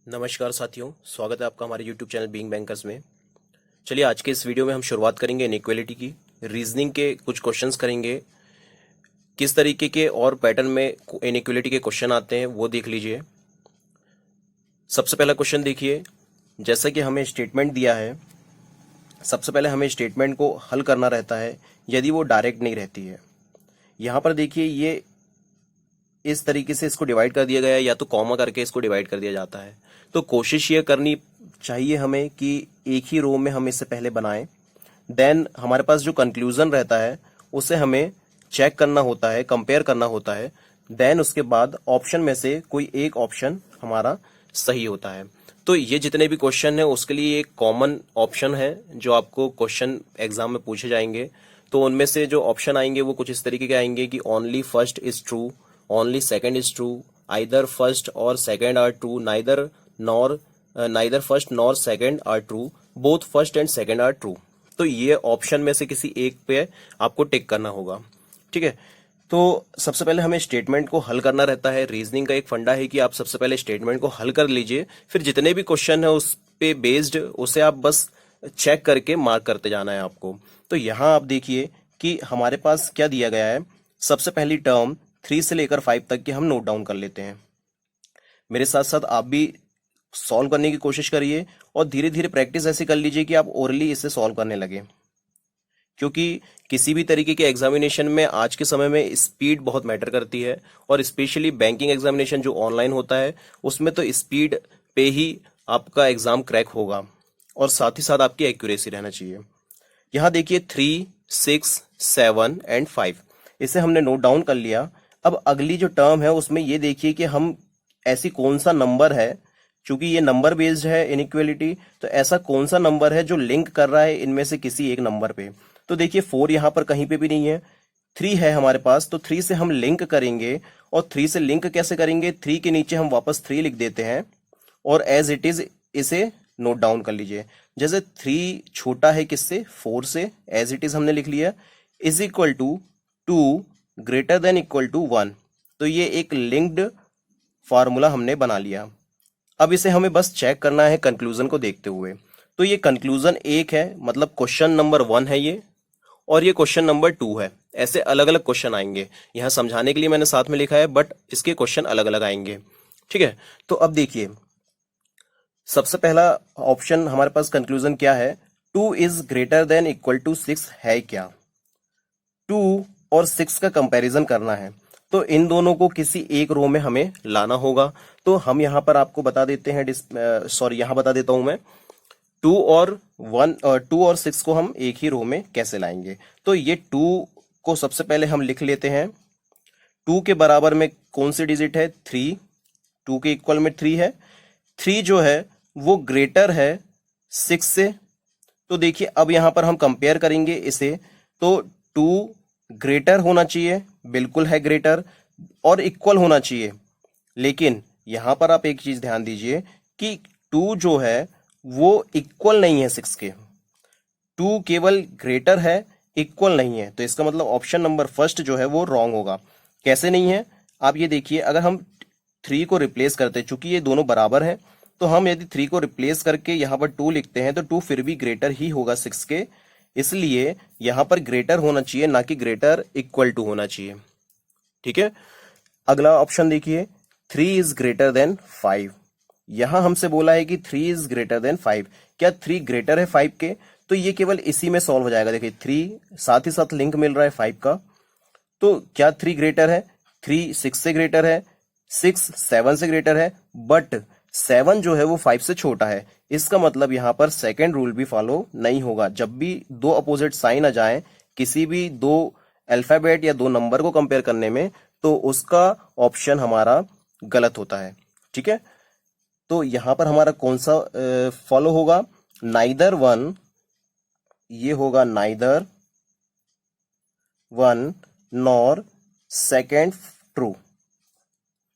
नमस्कार साथियों, स्वागत है आपका हमारे YouTube चैनल बीइंग बैंकर्स में। चलिए आज के इस वीडियो में हम शुरुआत करेंगे इनइक्वालिटी की। रीजनिंग के कुछ क्वेश्चंस करेंगे। किस तरीके के और पैटर्न में इनइक्वालिटी के क्वेश्चन आते हैं वो देख लीजिए। सबसे पहला क्वेश्चन देखिए, जैसा कि हमें स्टेटमेंट दिया है, सबसे पहले हमें स्टेटमेंट को हल करना रहता है यदि वो डायरेक्ट नहीं रहती है। यहाँ पर देखिए, ये इस तरीके से इसको डिवाइड कर दिया गया है, या तो कॉमा करके इसको डिवाइड कर दिया जाता है। तो कोशिश ये करनी चाहिए हमें कि एक ही रो में हम इससे पहले बनाएं। देन हमारे पास जो कंक्लूजन रहता है उसे हमें चेक करना होता है, कंपेयर करना होता है। देन उसके बाद ऑप्शन में से कोई एक ऑप्शन हमारा सही होता है। तो ये जितने भी क्वेश्चन है उसके लिए एक कॉमन ऑप्शन है जो आपको क्वेश्चन एग्जाम में पूछे जाएंगे। तो उनमें से जो ऑप्शन आएंगे वो कुछ इस तरीके के आएंगे कि only first is true, only second is true, either first or second are true, neither first nor second are true, both first and second are true। तो ये ऑप्शन में से किसी एक पे आपको टिक करना होगा। ठीक है, तो सबसे पहले हमें स्टेटमेंट को हल करना रहता है। रीजनिंग का एक फंडा है कि आप सबसे पहले स्टेटमेंट को हल कर लीजिए, फिर जितने भी क्वेश्चन है उस पे बेस्ड उसे आप बस चेक करके मार्क करते जाना है आपको। तो यहां आप देखिए कि हमारे पास क्या दिया गया है। सबसे पहली टर्म 3 से लेकर 5 तक के हम नोट डाउन कर लेते हैं। मेरे साथ साथ आप भी सॉल्व करने की कोशिश करिए और धीरे धीरे प्रैक्टिस ऐसी कर लीजिए कि आप ओरली इसे सॉल्व करने लगे, क्योंकि किसी भी तरीके के एग्जामिनेशन में आज के समय में स्पीड बहुत मैटर करती है। और स्पेशली बैंकिंग एग्जामिनेशन जो ऑनलाइन होता है उसमें तो स्पीड पे ही आपका एग्जाम क्रैक होगा, और साथ ही साथ आपकी एक्यूरेसी रहना चाहिए। यहां देखिए 3, 6, 7 एंड 5 इसे हमने नोट डाउन कर लिया। अब अगली जो टर्म है उसमें ये देखिए कि हम ऐसी कौन सा नंबर है, क्योंकि ये नंबर बेस्ड है इनइक्वालिटी, तो ऐसा कौन सा नंबर है जो लिंक कर रहा है इनमें से किसी एक नंबर पे। तो देखिए 4 यहां पर कहीं पे भी नहीं है, 3 है हमारे पास, तो 3 से हम लिंक करेंगे। और 3 से लिंक कैसे करेंगे, 3 के नीचे हम वापस 3 लिख देते हैं और एज इट इज इसे नोट डाउन कर लीजिए। जैसे 3 छोटा है किससे, 4 से, एज इट इज हमने लिख लिया। Is equal to 2 greater than equal to 1, तो ये एक लिंक्ड फार्मूला हमने बना लिया। अब इसे हमें बस चेक करना है कंक्लूजन को देखते हुए। तो ये कंक्लूजन एक है, मतलब क्वेश्चन नंबर 1 है ये, और ये क्वेश्चन नंबर 2 है। ऐसे अलग अलग क्वेश्चन आएंगे, यहां समझाने के लिए मैंने साथ में लिखा है, बट इसके क्वेश्चन अलग अलग आएंगे। ठीक है, तो अब देखिए सबसे पहला ऑप्शन हमारे पास कंक्लूजन क्या है, 2 is greater than equal to 6 है क्या। 2 और 6 का कंपैरिजन करना है, तो इन दोनों को किसी एक रो में हमें लाना होगा। तो हम यहां पर आपको बता देते हैं, यहां बता देता हूं मैं 2 और 6 को हम एक ही रो में कैसे लाएंगे। तो ये 2 को सबसे पहले हम लिख लेते हैं। 2 के बराबर में कौन सी डिजिट है, 3। 2 के इक्वल में 3 है। 3 जो है वो ग्रेटर है 6 से। तो देखिए अब यहां पर हम कंपेयर करेंगे इसे, तो 2 ग्रेटर होना चाहिए, बिल्कुल है ग्रेटर, और इक्वल होना चाहिए। लेकिन यहां पर आप एक चीज ध्यान दीजिए कि 2 जो है वो इक्वल नहीं है 6 के। 2 केवल ग्रेटर है, इक्वल नहीं है, तो इसका मतलब ऑप्शन नंबर फर्स्ट जो है वो रॉन्ग होगा। कैसे नहीं है, आप ये देखिए, अगर हम 3 को रिप्लेस करते, चूंकि ये दोनों बराबर है, तो हम यदि 3 को रिप्लेस करके यहां पर 2 लिखते हैं तो 2 फिर भी ग्रेटर ही होगा 6 के। इसलिए यहां पर ग्रेटर होना चाहिए, ना कि ग्रेटर इक्वल टू होना चाहिए। ठीक है, अगला ऑप्शन देखिए, 3 इज ग्रेटर देन 5। यहां हमसे बोला है कि 3 इज ग्रेटर देन 5, क्या 3 ग्रेटर है 5 के, तो ये केवल इसी में सॉल्व हो जाएगा। देखिए 3 साथ ही साथ लिंक मिल रहा है 5 का, तो क्या 3 ग्रेटर है, 3 6 से ग्रेटर है, 6 7 से ग्रेटर है, बट 7 जो है वो 5 से छोटा है। इसका मतलब यहां पर सेकेंड रूल भी फॉलो नहीं होगा। जब भी दो अपोजिट साइन आ जाए किसी भी दो अल्फाबेट या दो नंबर को कंपेयर करने में, तो उसका ऑप्शन हमारा गलत होता है। ठीक है, तो यहां पर हमारा कौन सा फॉलो होगा, नाइदर वन, ये होगा neither one nor second true.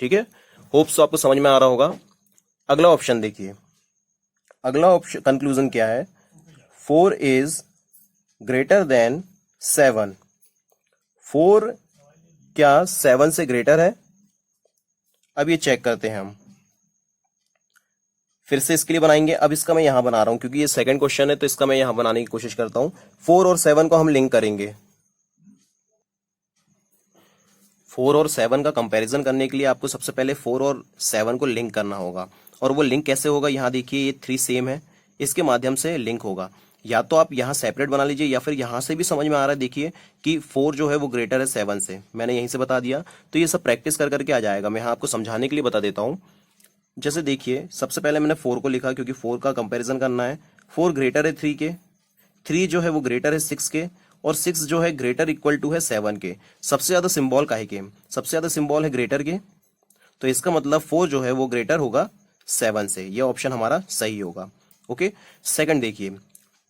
ठीक है, होप्स आपको समझ में आ रहा होगा। अगला ऑप्शन देखिए, अगला ऑप्शन कंक्लूजन क्या है, 4 इज ग्रेटर देन 7। 4 क्या 7 से ग्रेटर है, अब ये चेक करते हैं हम। फिर से इसके लिए बनाएंगे। अब इसका मैं यहां बना रहा हूं क्योंकि ये सेकंड क्वेश्चन है, तो इसका मैं यहां बनाने की कोशिश करता हूं। 4 और 7 को हम लिंक करेंगे। 4 और 7 का कंपैरिजन करने के लिए आपको सबसे पहले 4 और 7 को लिंक करना होगा। और वो लिंक कैसे होगा, यहाँ देखिए ये 3 सेम है, इसके माध्यम से लिंक होगा। या तो आप यहाँ सेपरेट बना लीजिए या फिर यहाँ से भी समझ में आ रहा है, देखिए कि 4 जो है वो ग्रेटर है 7 से, मैंने यहीं से बता दिया। तो ये सब प्रैक्टिस कर करके आ जाएगा। मैं यहाँ आपको समझाने के लिए बता देता हूँ। जैसे देखिए सबसे पहले मैंने 4 को लिखा क्योंकि 4 का कंपैरिजन करना है। 4 ग्रेटर है 3 के, 3 जो है वो ग्रेटर है 6 के, और 6 जो है ग्रेटर इक्वल टू है 7 के। सबसे ज्यादा सिंबल काहे के, सबसे ज्यादा सिंबल है ग्रेटर के, तो इसका मतलब 4 जो है वो ग्रेटर होगा 7 से। ये ऑप्शन हमारा सही होगा। ओके, सेकंड देखिए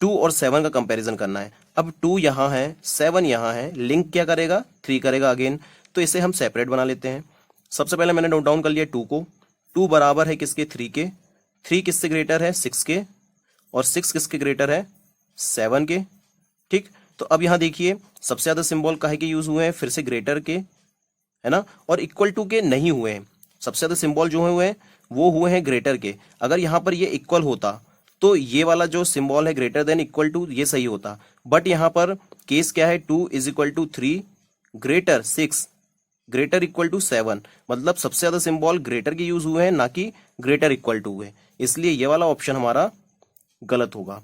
2 और 7 का कंपैरिजन करना है। अब 2 यहाँ है, 7 यहाँ है, लिंक क्या करेगा, 3 करेगा अगेन। तो इसे हम सेपरेट बना लेते हैं। सबसे पहले मैंने नोट डाउन कर लिया 2 को। 2 बराबर है किसके, 3 के। 3 किससे ग्रेटर है, 6 के, और 6 किसके ग्रेटर है, 7 के। ठीक, तो अब यहां देखिए सबसे ज्यादा सिंबल काहे के यूज हुए हैं, फिर से ग्रेटर के, है ना, और इक्वल टू के नहीं हुए हैं। सबसे ज्यादा सिंबल जो हुए हैं वो हुए हैं ग्रेटर के। अगर यहां पर ये इक्वल होता तो ये वाला जो सिंबल है ग्रेटर देन इक्वल टू, ये सही होता। बट यहां पर केस क्या है, 2 is equal to 3, greater 6, greater equal to 7, मतलब सबसे ज्यादा सिंबल ग्रेटर के यूज हुए हैं, ना कि ग्रेटर इक्वल टू हुए। इसलिए ये वाला ऑप्शन हमारा गलत होगा।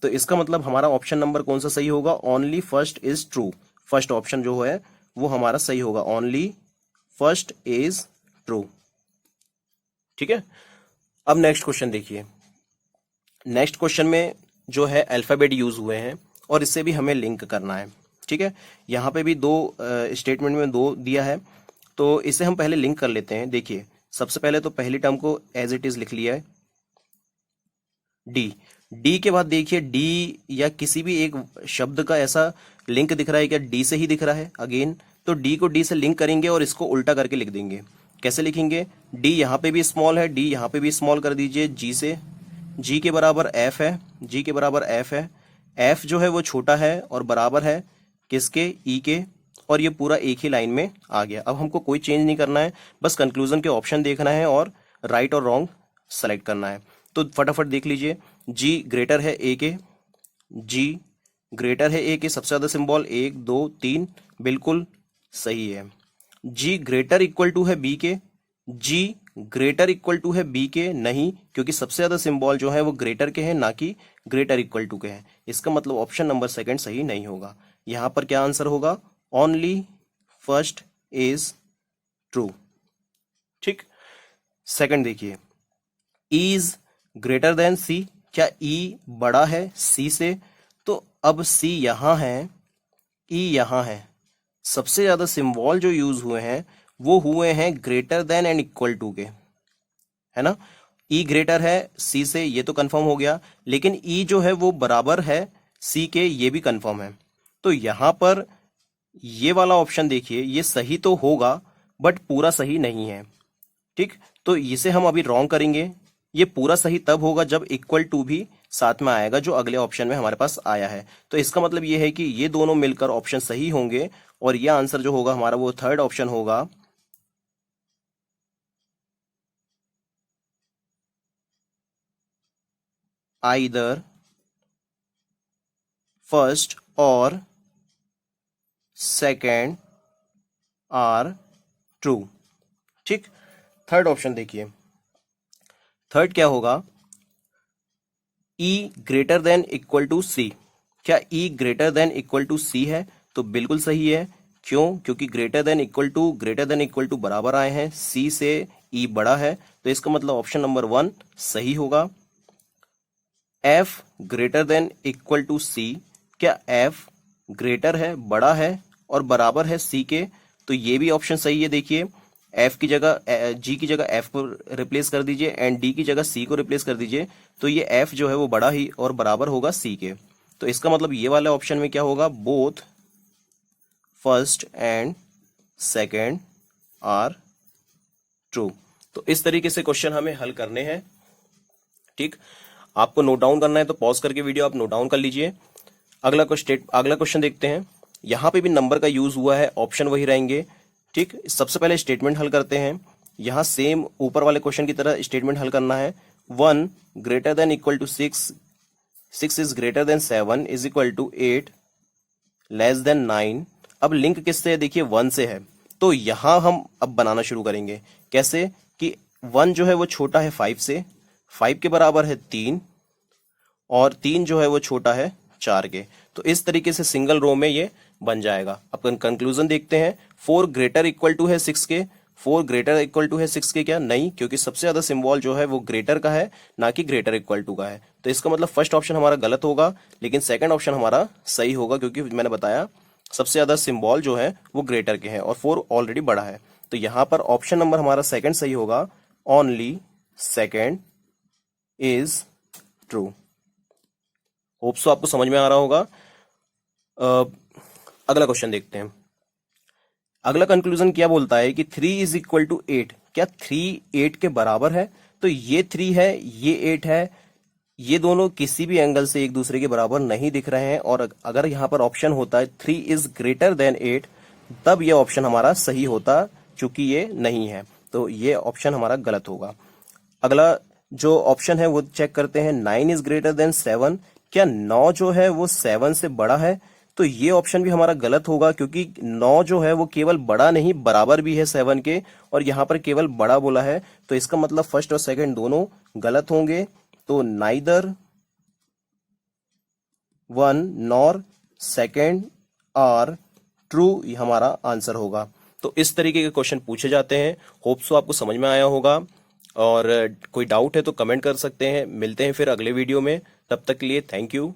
तो इसका मतलब हमारा ऑप्शन नंबर कौन सा सही होगा, only first is true. First option जो है वो हमारा सही होगा, ओनली फर्स्ट इज ट्रू। ठीक है, अब नेक्स्ट क्वेश्चन देखिए। नेक्स्ट क्वेश्चन में जो है अल्फाबेट यूज हुए हैं और इससे भी हमें लिंक करना है। ठीक है, यहाँ पे भी दो स्टेटमेंट में 2 दिया है, तो इसे हम पहले लिंक कर लेते हैं। देखिए सबसे पहले तो पहली टर्म को एज इट इज लिख लिया है, डी। डी के बाद देखिए डी या किसी भी एक शब्द का ऐसा लिंक दिख रहा है क्या, डी से ही दिख रहा है अगेन, तो डी को डी से लिंक करेंगे और इसको उल्टा करके लिख देंगे। कैसे लिखेंगे, डी यहाँ पे भी स्मॉल है, डी यहाँ पे भी स्मॉल कर दीजिए जी से, जी के बराबर एफ है, जी के बराबर एफ है। एफ जो है वो छोटा है और बराबर है किसके, ई के, और ये पूरा एक ही लाइन में आ गया। अब हमको कोई चेंज नहीं करना है, बस कंक्लूजन के ऑप्शन देखना है और राइट और रॉन्ग सेलेक्ट करना है। तो फटाफट देख लीजिए, जी ग्रेटर है ए के, जी ग्रेटर है ए के, सबसे ज्यादा सिंबल 1 2 3, बिल्कुल सही है। जी ग्रेटर इक्वल टू है बी के, जी ग्रेटर इक्वल टू है बी के नहीं, क्योंकि सबसे ज्यादा सिंबल जो है वो ग्रेटर के हैं, ना कि ग्रेटर इक्वल टू के हैं। इसका मतलब ऑप्शन नंबर सेकंड सही नहीं होगा। यहां पर क्या आंसर होगा, ओनली फर्स्ट इज ट्रू। ठीक, सेकंड देखिए, इज ग्रेटर देन सी, क्या ई बड़ा है सी से, तो अब सी यहां है, ई यहां है। सबसे ज्यादा सिंबल जो यूज हुए हैं वो हुए हैं greater than and equal to के, है ना। ई ग्रेटर है सी से, ये तो कंफर्म हो गया, लेकिन ई जो है वो बराबर है सी के, ये भी कंफर्म है। तो यहां पर ये वाला ऑप्शन देखिए, ये सही तो होगा बट पूरा सही नहीं है। ठीक, तो इसे हम अभी रॉन्ग करेंगे। ये पूरा सही तब होगा जब इक्वल टू भी साथ में आएगा, जो अगले ऑप्शन में हमारे पास आया है। तो इसका मतलब ये है कि ये दोनों मिलकर ऑप्शन सही होंगे, और ये आंसर जो होगा हमारा वो थर्ड ऑप्शन होगा, आइदर फर्स्ट और सेकेंड आर ट्रू। ठीक, थर्ड ऑप्शन देखिए, थर्ड क्या होगा, ई greater than equal to C. क्या ई ग्रेटर देन इक्वल टू सी है, तो बिल्कुल सही है। क्यों, क्योंकि ग्रेटर देन इक्वल टू बराबर आए हैं, सी से ई बड़ा है, तो इसका मतलब ऑप्शन नंबर 1 सही होगा। F greater than equal to C, क्या एफ ग्रेटर है, बड़ा है और बराबर है सी के, तो ये भी ऑप्शन सही है। देखिए एफ की जगह जी की जगह एफ को रिप्लेस कर दीजिए एंड डी की जगह सी को रिप्लेस कर दीजिए, तो ये एफ जो है वो बड़ा ही और बराबर होगा सी के। तो इसका मतलब ये वाले ऑप्शन में क्या होगा, both first and second are true. तो इस तरीके से क्वेश्चन हमें हल करने हैं। ठीक, आपको नोट डाउन करना है तो पॉज करके वीडियो आप नोट डाउन कर लीजिए। अगला क्वेश्चन देखते हैं। यहां पे भी नंबर का यूज हुआ है, ऑप्शन वही रहेंगे। ठीक, सबसे पहले स्टेटमेंट हल करते हैं। यहां सेम ऊपर वाले क्वेश्चन की तरह स्टेटमेंट हल करना है। 1 greater than equal to 6, 6 is greater than 7 is equal to 8 less than 9। अब लिंक किससे है? देखिए 1 से है, तो यहां हम अब बनाना शुरू करेंगे। कैसे कि 1 जो है वो छोटा है 5 से, 5 के बराबर है 3, और 3 जो है वो छोटा है 4 के। तो इस तरीके से सिंगल रो में ये बन जाएगा। अब कंक्लूजन देखते हैं। 4 ग्रेटर इक्वल टू है 6 के, 4 ग्रेटर इक्वल टू है 6 के क्या? नहीं, क्योंकि सबसे ज्यादा सिंबल जो है वो ग्रेटर का है, ना कि ग्रेटर इक्वल टू का है। तो इसका मतलब फर्स्ट ऑप्शन हमारा गलत होगा, लेकिन सेकंड ऑप्शन हमारा सही होगा, क्योंकि मैंने बताया सबसे ज्यादा सिंबल जो है वो ग्रेटर के हैं और 4 ऑलरेडी बड़ा है। तो यहां पर ऑप्शन नंबर हमारा सेकंड सही होगा। Only second is true. Hope so आपको समझ में आ रहा होगा। अगला क्वेश्चन देखते हैं। अगला कंक्लूजन क्या बोलता है कि 3 इज इक्वल टू 8। क्या 3 8 के बराबर है? तो ये 3 है, ये 8 है, ये दोनों किसी भी एंगल से एक दूसरे के बराबर नहीं दिख रहे हैं। और अगर यहां पर ऑप्शन होता है 3 इज ग्रेटर देन 8, तब ये ऑप्शन हमारा सही होता, चूंकि ये नहीं है, तो ये ऑप्शन हमारा गलत होगा। अगला जो ऑप्शन है वो चेक करते हैं। 9 इज ग्रेटर देन 7। क्या 9 जो है वो 7 से बड़ा है? तो ये ऑप्शन भी हमारा गलत होगा, क्योंकि 9 जो है वो केवल बड़ा नहीं, बराबर भी है 7 के, और यहां पर केवल बड़ा बोला है। तो इसका मतलब फर्स्ट और सेकंड दोनों गलत होंगे। तो neither 1 nor second are true हमारा आंसर होगा। तो इस तरीके के क्वेश्चन पूछे जाते हैं। होप सो आपको समझ में आया होगा, और कोई डाउट है तो कमेंट कर सकते हैं। मिलते हैं फिर अगले वीडियो में, तब तक के लिए थैंक यू।